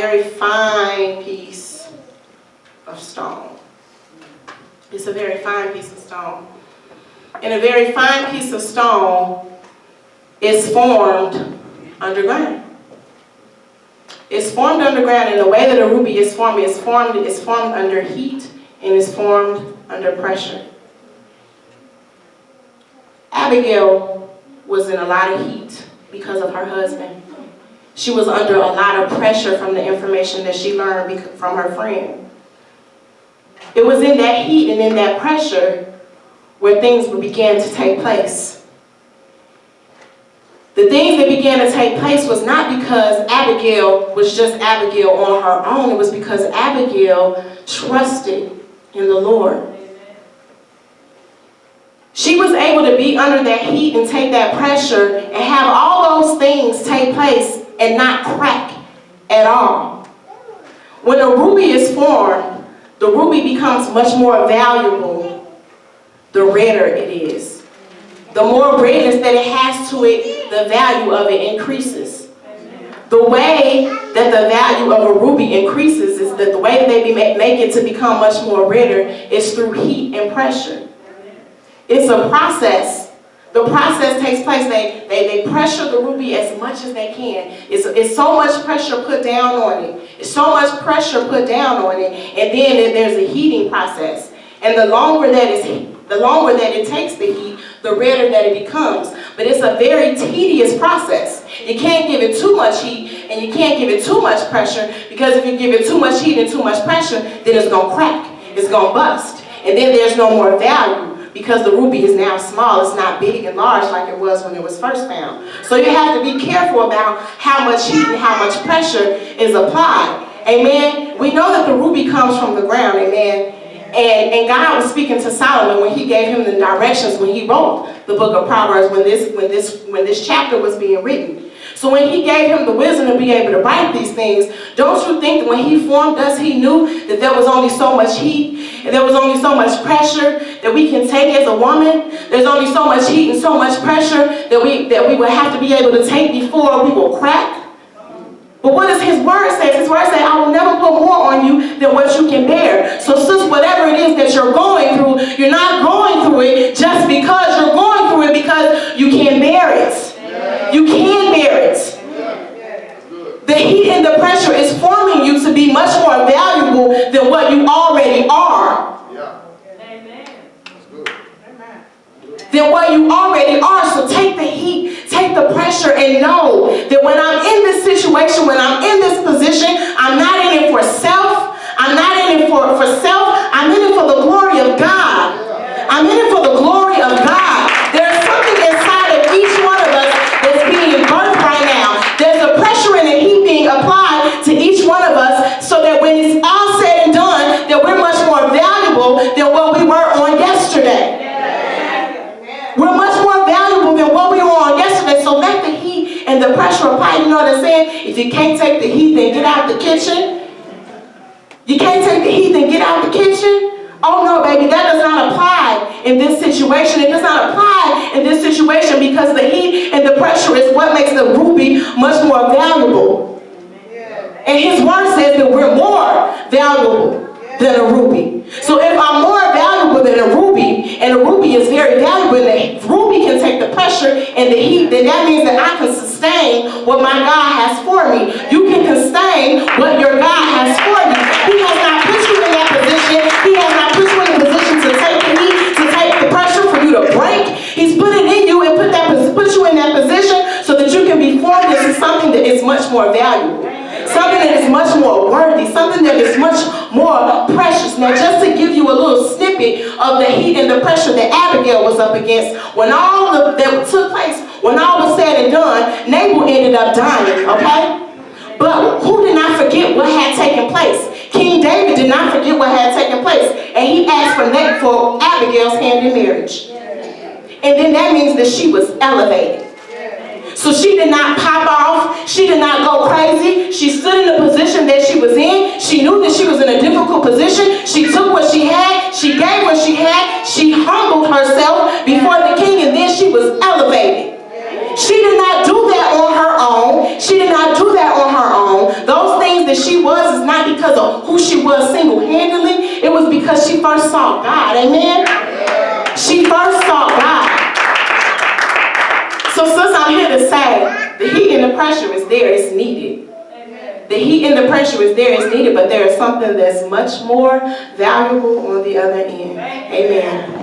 very fine piece of stone. It's a very fine piece of stone. And a very fine piece of stone is formed underground. It's formed underground, and the way that a ruby is formed under heat and is formed under pressure. Abigail was in a lot of heat because of her husband. She was under a lot of pressure from the information that she learned from her friend. It was in that heat and in that pressure where things began to take place. The things that began to take place was not because Abigail was just Abigail on her own. It was because Abigail trusted in the Lord. She was able to be under that heat and take that pressure and have all those things take place and not crack at all. When a ruby is formed, the ruby becomes much more valuable the redder it is. The more redness that it has to it, the value of it increases. The way that the value of a ruby increases is that the way that they make it to become much more redder is through heat and pressure. It's a process. The process takes place. They pressure the ruby as much as they can. It's so much pressure put down on it. It's so much pressure put down on it. And then there's a heating process. And the longer that it takes the heat, the redder that it becomes. But it's a very tedious process. You can't give it too much heat and you can't give it too much pressure, because if you give it too much heat and too much pressure, then it's going to crack. It's going to bust. And then there's no more value, because the ruby is now small. It's not big and large like it was when it was first found. So you have to be careful about how much heat and how much pressure is applied. Amen. We know that the ruby comes from the ground. Amen. And God was speaking to Solomon when he gave him the directions when he wrote the book of Proverbs, when this chapter was being written. So when he gave him the wisdom to be able to write these things, don't you think that when he formed us, he knew that there was only so much heat and there was only so much pressure that we can take as a woman? There's only so much heat and so much pressure that we would have to be able to take before we will crack. But what does his word say? His word says, I will never put more on you than what you can bear. So sis, whatever it is that you're going through, you're not going through it just because you're going through it because you can bear it. You can bear it. The heat and the pressure is forming you to be much more valuable than what you already are. Than what you already are. So take the heat, take the pressure, and know that when I'm in this situation, when I'm in this position, I'm not in it for self. I'm not in it for self. I'm in it for the glory of God. I'm in it for the glory of God. There's something inside of each one of us that's being birthed right now. There's a pressure and a heat being applied to each one of us, so that when it's all said and done, that we're much more valuable than what we were on yesterday. We're much more valuable than what we were on yesterday. So let the heat and the pressure apply. You know what I'm saying? If you can't take the heat, then get out the kitchen. You can't take the heat, then get out the kitchen. Oh no, baby, that does not apply in this situation. It does not apply in this situation, because the heat and the pressure is what makes the ruby much more valuable. And his word says that we're more valuable than a ruby. So if I'm more valuable than a ruby, and a ruby is very valuable, and the ruby can take the pressure and the heat, then that means that I can sustain what my God has for me. You can sustain what your God has for you. He has not put you in that position. He has not put you in a position to take the heat, to take the pressure for you to break. He's put it in you and put you in that position so that you can be formed into something that is much more valuable. Something that is much more worthy, something that is much more precious. Now, just to give you a little snippet of the heat and the pressure that Abigail was up against, when all of that took place, when all was said and done, Nabal ended up dying, okay? But who did not forget what had taken place? King David did not forget what had taken place, and he asked for Abigail's hand in marriage. And then that means that she was elevated. So she did not pop off. She did not go crazy. She stood in the position that she was in. She knew that she was in a difficult position. She took what she had. She gave what she had. She humbled herself before the king, and then she was elevated. She did not do that on her own. She did not do that on her own. Those things that she was is not because of who she was single-handedly. It was because she first saw God. Amen? She first saw God. So since I'm here to say, the heat and the pressure is there, it's needed. The heat and the pressure is there, it's needed, but there is something that's much more valuable on the other end. Amen.